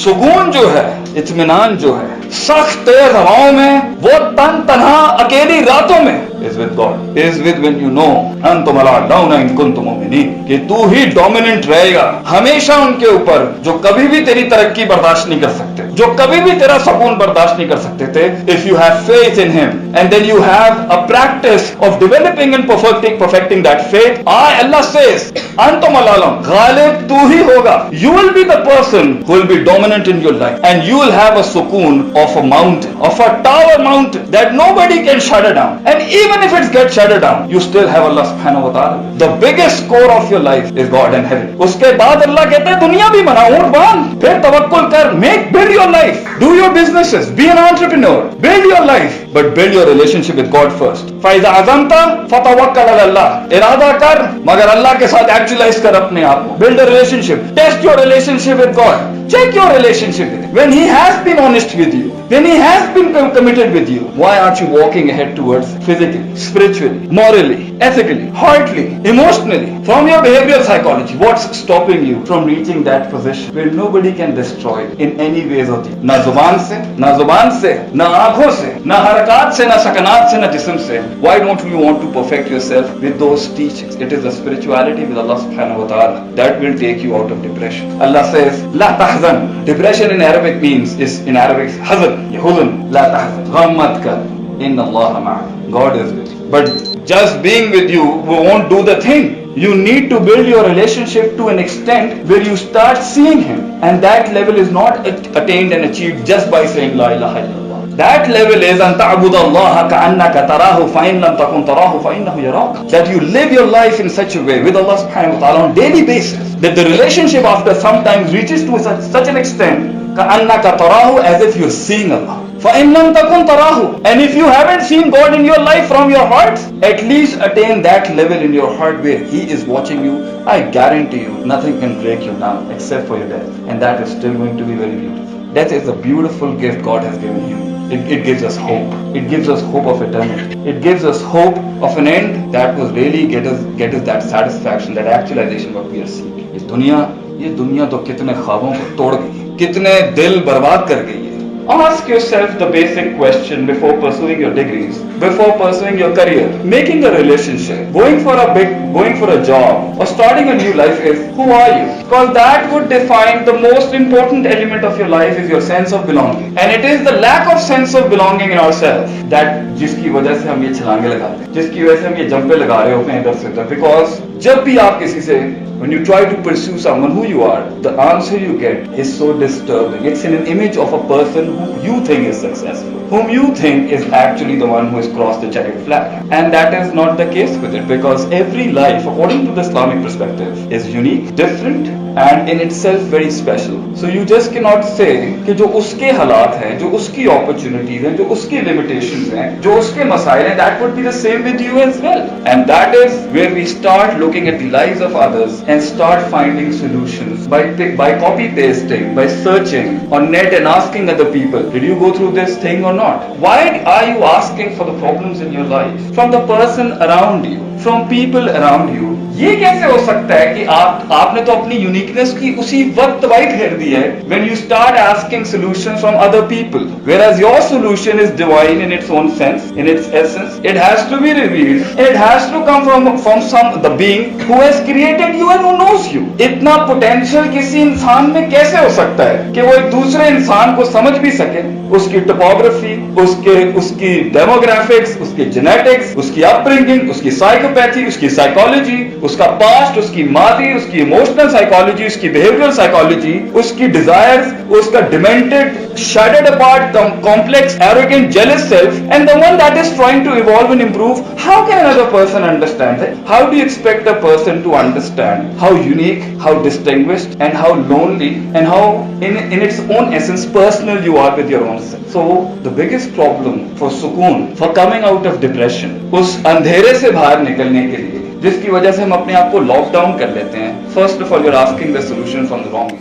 सुकून जो है, इत्मीनान जो है, सख्त तेज हवाओं में, वो तन तन्हा अकेली रातों में is with God, is with when you know अंतुम अलाउना इन कुंतुम मुमिनीन, कि तू ही डोमिनेंट रहेगा हमेशा उनके ऊपर जो कभी भी तेरी तरक्की बर्दाश्त नहीं कर सकते, जो कभी भी तेरा सुकून बर्दाश्त नहीं कर सकते थे. If you have faith in Him and then you have a practice of developing and perfecting that faith, Allah says अंतुम अलाउना, Ghalib तू ही होगा. You will be the person who will be dominant in your life and you will have a sukoon of a mountain, of a tower mountain that nobody can shut it down. And even if it gets shut down, you still have Allah subhanahu wa ta'ala. The biggest core of your life is God and heaven. उसके बाद अल्लाह कहता है दुनिया भी बना, ऊंट बांध, फिर तवक्कुल कर, build your life, do your businesses, be an entrepreneur, build your life, but build your relationship with God first. فَإِذَا عَزَمْتَ فَتَوَكَّلْ عَلَى اللَّهِ, इरादा कर मगर अल्लाह के साथ एक्चुअलाइज कर अपने आप को. Build a relationship, test your relationship with God, check your relationship with Him. When He has been honest with you, when He has been committed with you, why aren't you walking ahead towards physically, spiritually, morally, ethically, heartily, emotionally, from your behavioral psychology? What's stopping you from reaching that position where nobody can destroy in any ways of you? ना जुबान से, ना आंखों से, ना हरकत से, ना सकनात से, ना जिस्म से. Why don't you want to perfect yourself with those teachings? It is the spirituality with Allah subhanahu wa ta'ala that will take you out of depression. Allah says, La tahzan. Depression in Arabic is in Arabic hazan. Huzn. La tahzan. Gham mat kar. Inna Allah ma'ak. God is with you. But just being with you won't do the thing. You need to build your relationship to an extent where you start seeing Him, and that level is not attained and achieved just by saying La ilaha illallah. That level is أن تعبد الله كأنك تراه فإن لم تكن تراه فإنه يراك. That you live your life in such a way with Allah subhanahu wa ta'ala on daily basis that the relationship after sometimes reaches to such an extent كأنك تراه, as if you're seeing Allah. فإن لم تكن تراه, and if you haven't seen God in your life from your heart, at least attain that level in your heart where He is watching you. I guarantee you nothing can break you down except for your death, and that is still going to be very beautiful. Death is a beautiful gift God has given you. It gives us hope. It gives us hope of eternity. It gives us hope of an end that will really get us that satisfaction, that actualization what we are seeking. ये दुनिया तो कितने ख्वाबों को तोड़ गई, कितने दिल बर्बाद कर गई है. Ask yourself the basic question before pursuing your degrees, before pursuing your career, making a relationship, going for a job, or starting a new life is, who are you? Because that would define the most important element of your life is your sense of belonging. And it is the lack of sense of belonging in ourselves that जिसकी वजह से हम ये छलांगे लगाते हैं, जिसकी वजह से हम ये जंपे लगा रहे होते हैं इधर से उधर. Because जब भी आप किसी से when you try to pursue someone who you are, the answer you get is so disturbing. It's in an image of a person who you think is successful, whom you think is actually the one who has crossed the checkered flag. And that is not the case with it, because every life, according to the Islamic perspective, is unique, different, and in itself very special. So you just cannot say कि जो उसके हालात हैं, जो उसकी opportunities हैं, जो उसकी limitations हैं, जो उसके मसाइल हैं, that would be the same with you as well. And that is where we start looking at the lives of others and start finding solutions by copy pasting, by searching on net and asking other people, did you go through this thing or not? Why are you asking for the problems in your life from the person around you, from people around you? ये कैसे हो सकता है कि आपने तो अपनी uniqueness की उसी वक्त तबाही कर दी है when you start asking solutions from other people, whereas your solution is divine in its own sense, in its essence. It has to be revealed, it has to come from the being who has created you and who knows you. इतना potential किसी इंसान में कैसे हो सकता है कि वो एक दूसरे इंसान को समझ भी सके, उसकी टोपोग्राफी, उसकी डेमोग्राफिक्स, उसकी जेनेटिक्स, उसकी अपब्रिंगिंग, उसकी साइकोपैथी, उसकी साइकोलॉजी, उसका पास्ट, उसकी मादी, उसकी इमोशनल साइकोलॉजी, उसकी बिहेवियरल साइकोलॉजी, उसकी डिजायर्स, उसका demented, shattered apart, complex, arrogant, jealous self, and the one that is trying to evolve and improve. How can another person understand that? How do you expect a person to understand how unique, how distinguished, and how lonely, and how in its own essence personal you are with your own self? So the biggest problem for sukoon, for coming out of depression, उस अंधेरे से बाहर निकलने के लिए जिसकी वजह से हम अपने आप को लॉक डाउन कर लेते हैं, first of all you are asking the solution from the wrong